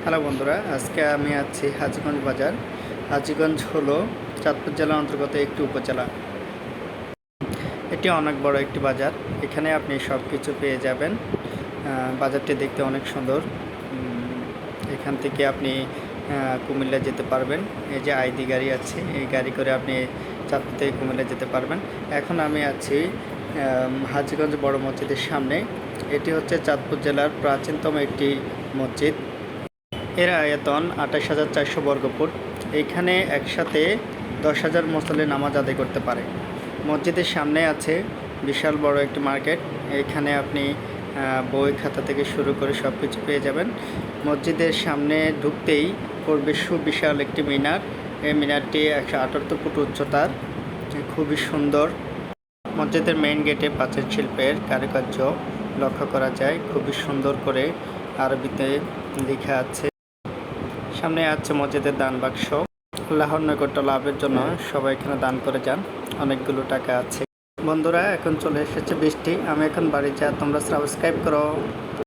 Hello বন্ধুরা, আজকে আমি আছি হাজীগঞ্জ বাজার। হাজীগঞ্জ হলো চাঁদপুর জেলার অন্তর্গত একটি উপজেলা। এটি অনেক বড় একটি বাজার। এখানে আপনি সব কিছু পেয়ে যাবেন। বাজারটি দেখতে অনেক সুন্দর। এখান থেকে আপনি কুমিল্লা যেতে পারবেন। এই যে আইডি গাড়ি আছে, এই গাড়ি করে আপনি চাঁদপুর থেকে কুমিল্লা যেতে পারবেন। এখন আমি আছি হাজীগঞ্জ বড় মসজিদের সামনে। এটি হচ্ছে চাঁদপুর জেলার প্রাচীনতম একটি মসজিদ। এর আয়তন ২৮,৪০০ বর্গফুট। এইখানে একসাথে ১০,০০০ মুসল্লি নামাজ আদায় করতে পারে। মসজিদের সামনে আছে বিশাল বড় একটি মার্কেট। এখানে আপনি বই খাতা থেকে শুরু করে সব কিছু পেয়ে যাবেন। মসজিদের সামনে ঢুকতেই পড়বে সুবিশাল একটি মিনার। এই মিনারটি ১৭৮ ফুট উচ্চতার, খুবই সুন্দর। মসজিদের মেইন গেটে প্রাচীন শিল্পের কারুকার্য লক্ষ্য করা যায়। খুবই সুন্দর করে আরবিতে লেখা আছে। সামনে আছে মসজিদের দান বাক্স। আল্লাহর নৈকট্য লাভের জন্য সবাই এখানে দান করে যান। অনেকগুলো টাকা আছে। বন্ধুরা, এখন চলে এসেছে বৃষ্টি। আমি এখন বাড়ি যাই, তোমরা সাবস্ক্রাইব করো।